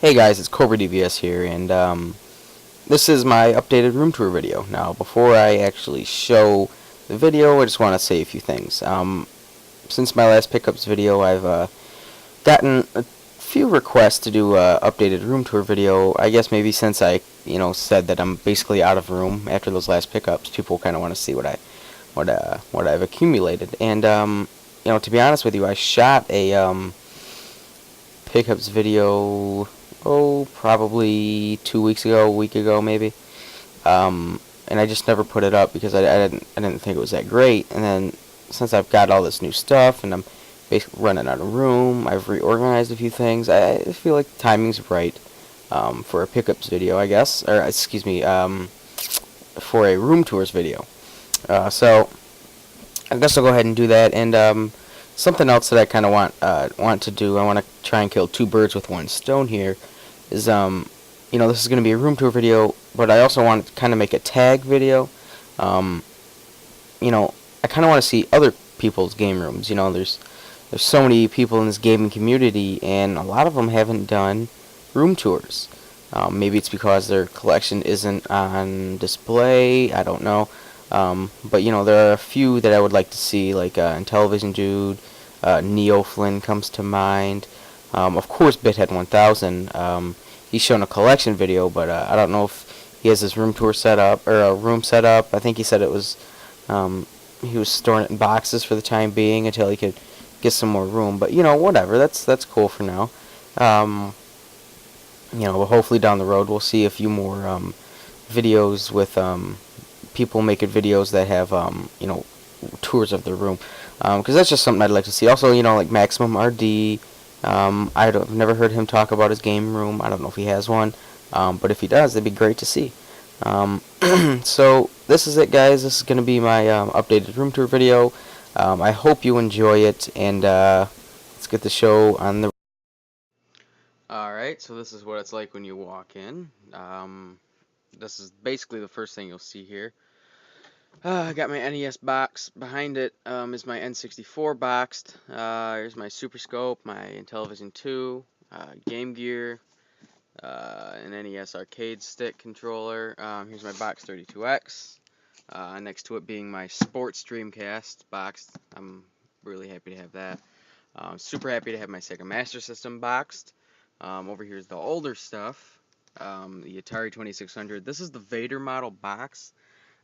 Hey guys, it's Cobradvs here, and this is my updated room tour video. Now, before I actually show the video, I just want to say a few things. Since my last pickups video, I've gotten a few requests to do a updated room tour video. I guess maybe since I, said that I'm basically out of room after those last pickups, people kind of want to see what I've accumulated. And to be honest with you, I shot a pickups video probably 2 weeks ago, a week ago maybe, and I just never put it up because I didn't think it was that great. And then since I've got all this new stuff and I'm basically running out of room, I've reorganized a few things. I feel like the timing's right for a pickups video, I guess, or excuse me, for a room tours video. So I guess I'll go ahead and do that. And something else that I kind of want to do, I want to try and kill two birds with one stone here, is this is going to be a room tour video, but I also want to kind of make a tag video. Um, I kind of want to see other people's game rooms. There's so many people in this gaming community, and a lot of them haven't done room tours. Maybe it's because their collection isn't on display. I don't know. But there are a few that I would like to see, like Intellivision Dude, Neo Flynn comes to mind. Of course, Bithead 1000. He's shown a collection video, but I don't know if he has his room tour set up or a room set up. I think he said it was he was storing it in boxes for the time being until he could get some more room. But whatever. That's cool for now. But hopefully down the road we'll see a few more videos with people making videos that have tours of their room, because that's just something I'd like to see. Also, like Maximum RD, I've never heard him talk about his game room. I don't know if he has one, but if he does, that'd be great to see. So this is it, guys. This is going to be my updated room tour video. I hope you enjoy it, and let's get the show on the. Alright, so this is what it's like when you walk in. This is basically the first thing you'll see here. I got my NES box. Behind it is my N64 boxed. Here's my Super Scope, my Intellivision 2, Game Gear, an NES arcade stick controller. Here's my Box 32X. Next to it being my Sports Dreamcast boxed. I'm really happy to have that. Super happy to have my Sega Master System boxed. Over here's the older stuff. The Atari 2600. This is the Vader model box.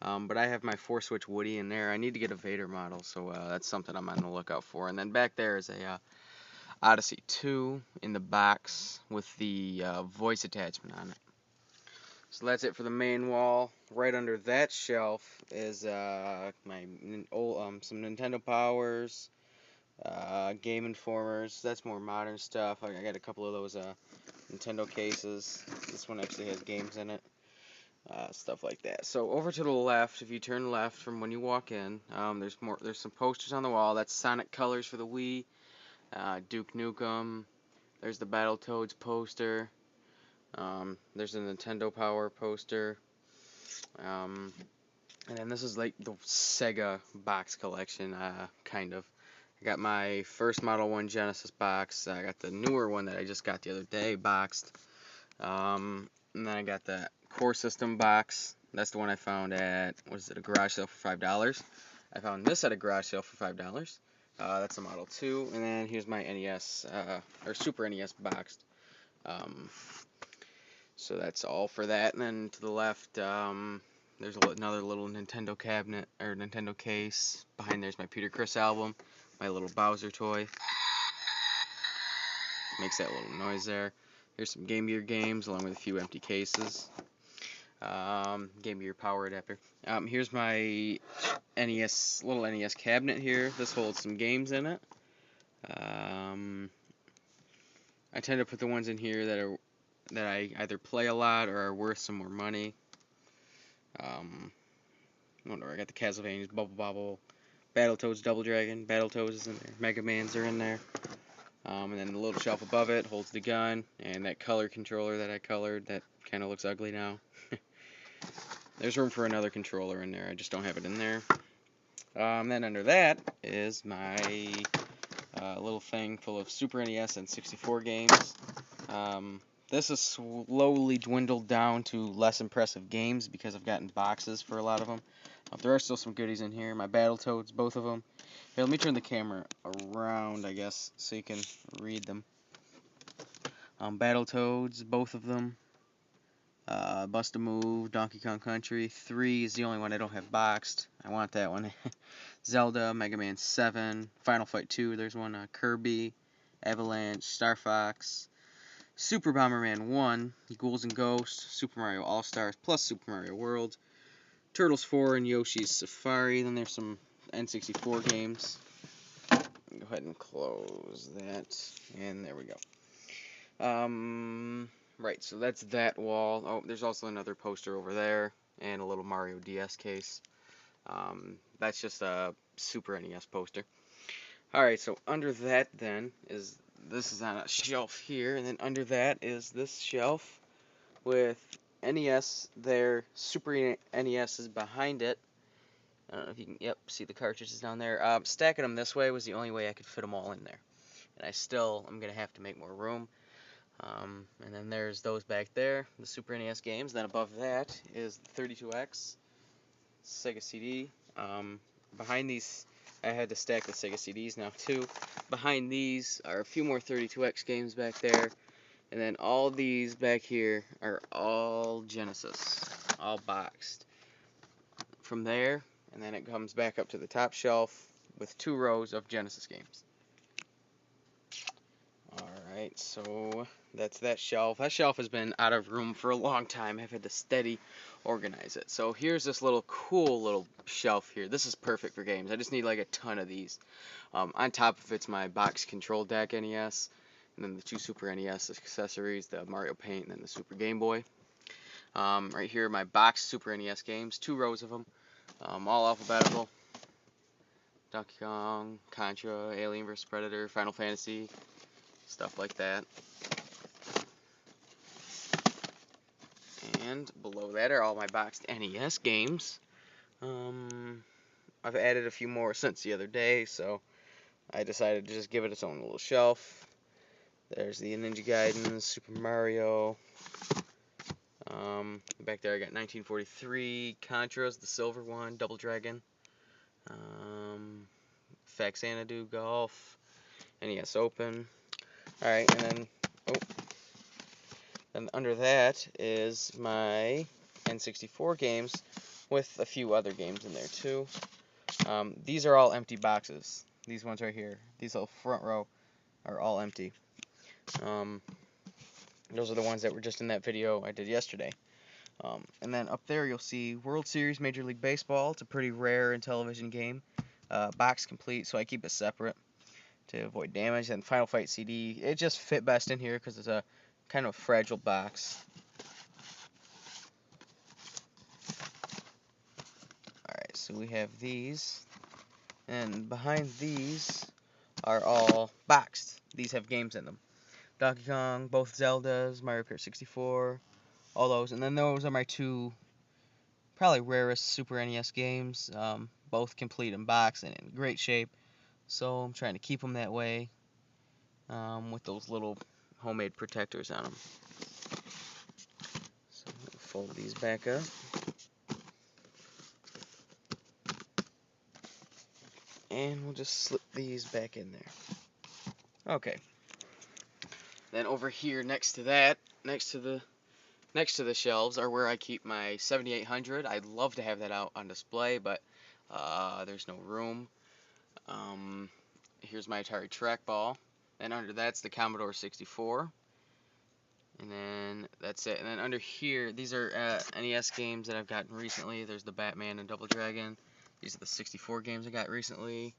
But I have my 4-switch Woody in there. I need to get a Vader model, so that's something I'm on the lookout for. And then back there is a Odyssey 2 in the box with the voice attachment on it. So that's it for the main wall. Right under that shelf is my some Nintendo Powers, Game Informers. That's more modern stuff. I got a couple of those Nintendo cases. This one actually has games in it. Stuff like that. So over to the left, if you turn left from when you walk in, there's some posters on the wall. That's Sonic Colors for the Wii, Duke Nukem. There's the Battletoads poster. There's a Nintendo Power poster. And then this is like the Sega box collection, kind of. I got my first Model 1 Genesis box. I got the newer one that I just got the other day boxed. And then I got that Core System box. That's the one I found at, a garage sale for $5. I found this at a garage sale for $5. That's a Model 2. And then here's my NES, or Super NES boxed. So that's all for that. And then to the left, there's another little Nintendo cabinet, or Nintendo case. Behind there's my Peter Criss album, my little Bowser toy. Makes that little noise there. Here's some Game Gear games, along with a few empty cases. Game Gear power adapter. Here's my little NES cabinet here. This holds some games in it. I tend to put the ones in here that I either play a lot or are worth some more money. Whatever. I got the Castlevanias, Bubble Bobble, Battletoads, Double Dragon. Battletoads is in there. Mega Man's are in there. And then the little shelf above it holds the gun and that color controller that I colored that kind of looks ugly now. There's room for another controller in there. I just don't have it in there. Then under that is my little thing full of Super NES and 64 games. This has slowly dwindled down to less impressive games because I've gotten boxes for a lot of them. There are still some goodies in here. My Battletoads, both of them. Here, let me turn the camera around, I guess, so you can read them. Battletoads, both of them. Bust a Move, Donkey Kong Country. 3 is the only one I don't have boxed. I want that one. Zelda, Mega Man 7, Final Fight 2, there's one. Kirby, Avalanche, Star Fox, Super Bomberman 1, Ghouls and Ghosts, Super Mario All-Stars, plus Super Mario World, Turtles 4, and Yoshi's Safari. Then there's some N64 games. Go ahead and close that, and there we go. Right, so that's that wall. Oh, there's also another poster over there, and a little Mario DS case. That's just a Super NES poster. Alright, so under that then this is on a shelf here, and then under that is this shelf with NES there, Super NES is behind it. I don't know if you can, yep, see the cartridges down there. Stacking them this way was the only way I could fit them all in there. And I'm going to have to make more room. And then there's those back there, the Super NES games. Then above that is the 32X, Sega CD. Behind these, I had to stack the Sega CDs now too. Behind these are a few more 32X games back there. And then all these back here are all Genesis, all boxed. From there, and then it comes back up to the top shelf with 2 rows of Genesis games. Alright, so that's that shelf. That shelf has been out of room for a long time. I've had to steady organize it. So here's this cool little shelf here. This is perfect for games. I just need like a ton of these. On top of it's my box control deck NES, and then the 2 Super NES accessories, the Mario Paint, and then the Super Game Boy. Right here, my box Super NES games, 2 rows of them, all alphabetical. Donkey Kong, Contra, Alien vs. Predator, Final Fantasy, stuff like that. And below that are all my boxed NES games. I've added a few more since the other day, so I decided to just give it its own little shelf. There's the Ninja Gaiden, Super Mario. Back there I got 1943, Contras, the silver one, Double Dragon. Fax Xanadu, Golf, NES Open. Alright, and then under that is my N64 games with a few other games in there too. These are all empty boxes. These ones right here, these little front row are all empty. Those are the ones that were just in that video I did yesterday. And then up there you'll see World Series Major League Baseball. It's a pretty rare in television game. Box complete, so I keep it separate to avoid damage. And Final Fight CD, it just fit best in here because it's a kind of fragile box. Alright, so we have these. And behind these are all boxed. These have games in them. Donkey Kong, both Zeldas, Mario Kart 64, all those. And then those are my 2 probably rarest Super NES games, both complete in box and in great shape. So I'm trying to keep them that way, with those little homemade protectors on them. So we'll fold these back up. And we'll just slip these back in there. Okay. Then over here next to that, next to the shelves are where I keep my 7800. I'd love to have that out on display, but there's no room. Here's my Atari trackball. And under that's the Commodore 64. And then that's it. And then under here, these are NES games that I've gotten recently. There's the Batman and Double Dragon. These are the 64 games I got recently.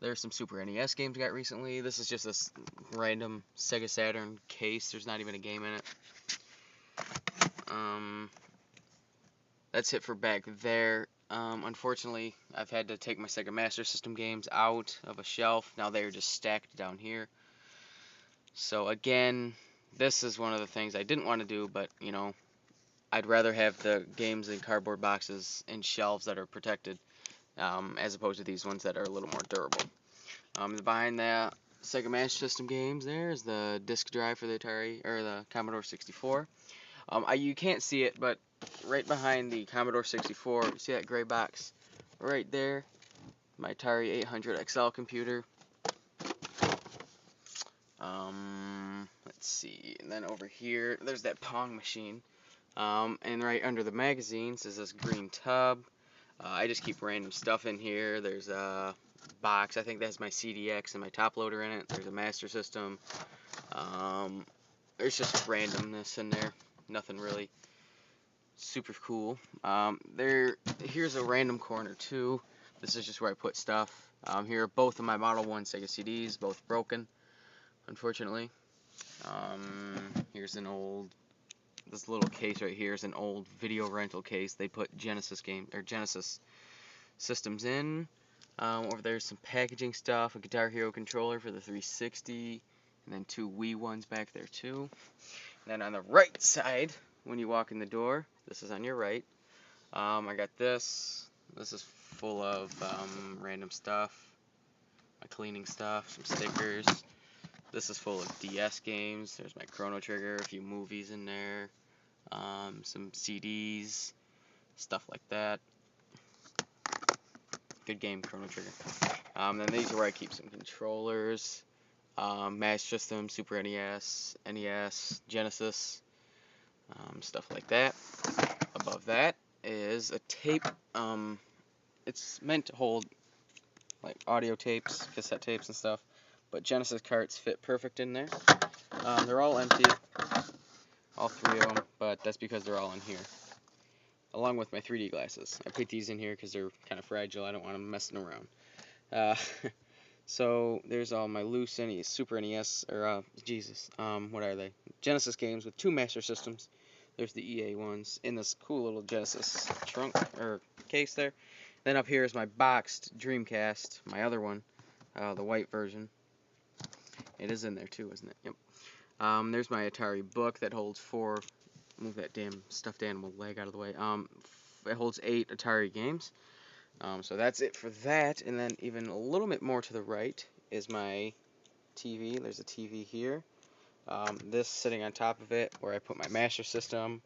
There's some Super NES games I got recently. This is just this random Sega Saturn case. There's not even a game in it. That's it for back there. Unfortunately, I've had to take my Sega Master System games out of a shelf. Now they're just stacked down here. So again, this is one of the things I didn't want to do, but you know, I'd rather have the games in cardboard boxes in shelves that are protected, as opposed to these ones that are a little more durable. Behind that, Sega Master System games. There's the disk drive for the Atari or the Commodore 64. You can't see it, but right behind the Commodore 64, you see that gray box right there? My Atari 800 XL computer. Let's see, and then over here, there's that Pong machine. And right under the magazines is this green tub. I just keep random stuff in here. There's a box. I think that has my CDX and my top loader in it. There's a Master System. There's just randomness in there. Nothing really super cool. Here's a random corner too. This is just where I put stuff. Here are both of my Model 1 Sega CDs, both broken, unfortunately. Here's this little case right here is an old video rental case. They put Genesis systems in. Over there's some packaging stuff, a Guitar Hero controller for the 360, and then 2 Wii ones back there too. And then on the right side, when you walk in the door, this is on your right, I got this. This is full of random stuff, my cleaning stuff, some stickers. This is full of DS games. There's my Chrono Trigger, a few movies in there, some CDs, stuff like that. Good game, Chrono Trigger. Then these are where I keep some controllers, Master System, Super NES, NES, Genesis, stuff like that. Above that is a tape. It's meant to hold like audio tapes, cassette tapes, and stuff. But Genesis carts fit perfect in there. They're all empty, all 3 of them, but that's because they're all in here. Along with my 3D glasses. I put these in here because they're kind of fragile. I don't want them messing around. So there's all my loose NES, Super NES, or what are they? Genesis games with 2 Master Systems. There's the EA ones in this cool little Genesis trunk or case there. Then up here is my boxed Dreamcast, my other one, the white version. It is in there too, isn't it? Yep. There's my Atari book that holds 4. Move that damn stuffed animal leg out of the way. It holds 8 Atari games. So that's it for that. And then even a little bit more to the right is my TV. There's a TV here. This sitting on top of it, where I put my Master System.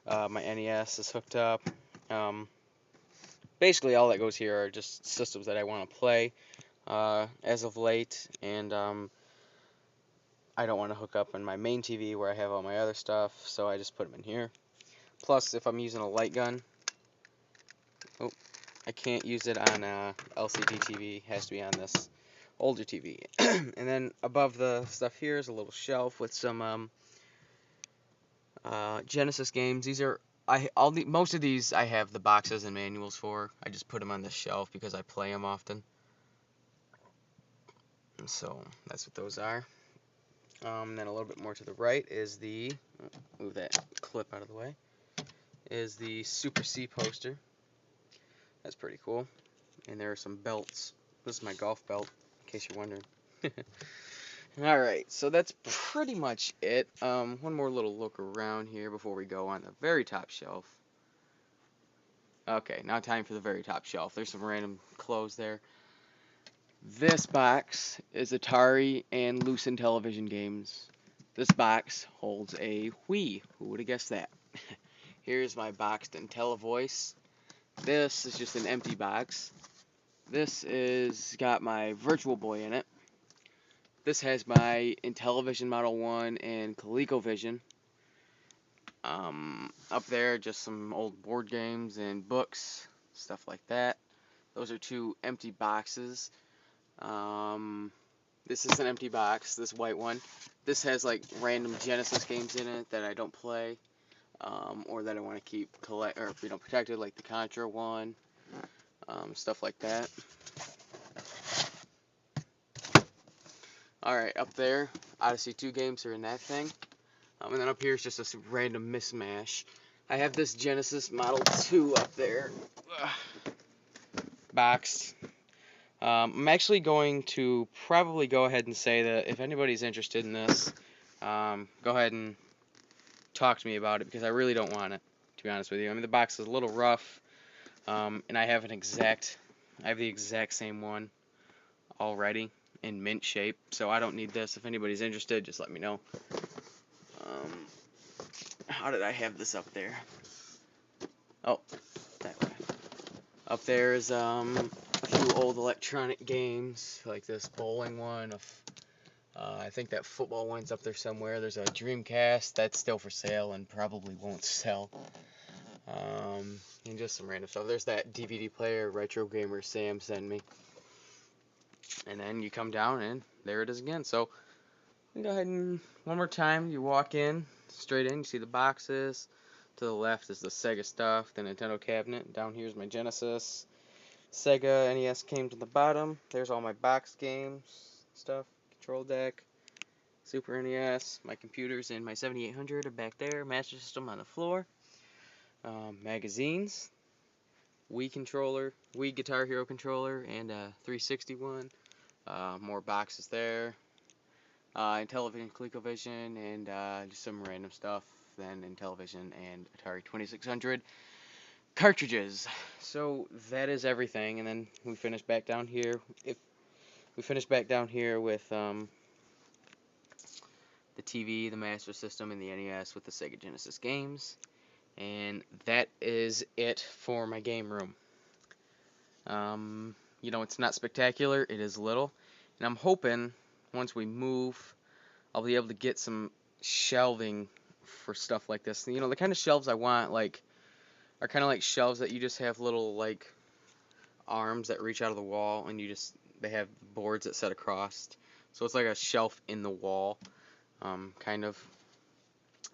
My NES is hooked up. Basically, all that goes here are just systems that I want to play as of late, and I don't want to hook up on my main TV where I have all my other stuff, so I just put them in here. Plus, if I'm using a light gun, I can't use it on LCD TV. It has to be on this older TV. And then above the stuff here is a little shelf with some Genesis games. These are most of these I have the boxes and manuals for. I just put them on this shelf because I play them often. And so that's what those are. Then a little bit more to the right is move that clip out of the way, is the Super C poster. That's pretty cool. And there are some belts. This is my golf belt, in case you're wondering. Alright, so that's pretty much it. One more little look around here before we go on the very top shelf. Okay, now time for the very top shelf. There's some random clothes there. This box is Atari and Lucent television games. This box holds a Wii. Who would have guessed that? Here's my boxed IntelliVoice. This is just an empty box. This is got my Virtual Boy in it. This has my Intellivision Model 1 and ColecoVision. Up there, just some old board games and books, stuff like that. Those are 2 empty boxes. This is an empty box, this white one. This has like random Genesis games in it that I don't play, or that I want to keep protected, like the Contra one, stuff like that. Alright, up there, Odyssey 2 games are in that thing. And then up here is just a random mismatch. I have this Genesis Model 2 up there, boxed. I'm actually going to probably go ahead and say that if anybody's interested in this, go ahead and talk to me about it, because I really don't want it, to be honest with you. I mean, the box is a little rough, and I have the exact same one already, in mint shape, so I don't need this. If anybody's interested, just let me know. How did I have this up there? Oh, that way. Up there is a few old electronic games, like this bowling one. I think that football one's up there somewhere. There's a Dreamcast that's still for sale and probably won't sell. And just some random stuff. There's that DVD player Retro Gamer Sam sent me. And then you come down and there it is again. So go ahead and one more time. You walk in, straight in. You see the boxes. To the left is the Sega stuff, the Nintendo cabinet. Down here is my Genesis. Sega NES came to the bottom. There's all my box games stuff. Control deck. Super NES. My computers and my 7800 are back there. Master System on the floor. Magazines. Wii controller. Wii Guitar Hero controller and a 361. More boxes there. Intellivision, ColecoVision, and just some random stuff. Then Intellivision and Atari 2600 cartridges. So that is everything. And then we finish back down here. We finish back down here with the TV, the Master System, and the NES with the Sega Genesis games. And that is it for my game room. It's not spectacular. It is little. And I'm hoping once we move, I'll be able to get some shelving for stuff like this. The kind of shelves I want, are kind of like shelves that you just have little, arms that reach out of the wall, and they have boards that set across. So it's like a shelf in the wall, kind of.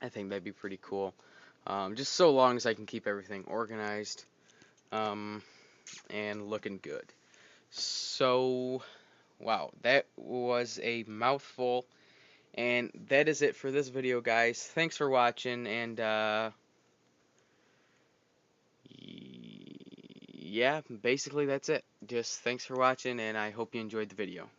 I think that'd be pretty cool. Just so long as I can keep everything organized, and looking good. So, wow, that was a mouthful. And that is it for this video, guys. Thanks for watching, and yeah, basically that's it. Just thanks for watching, and I hope you enjoyed the video.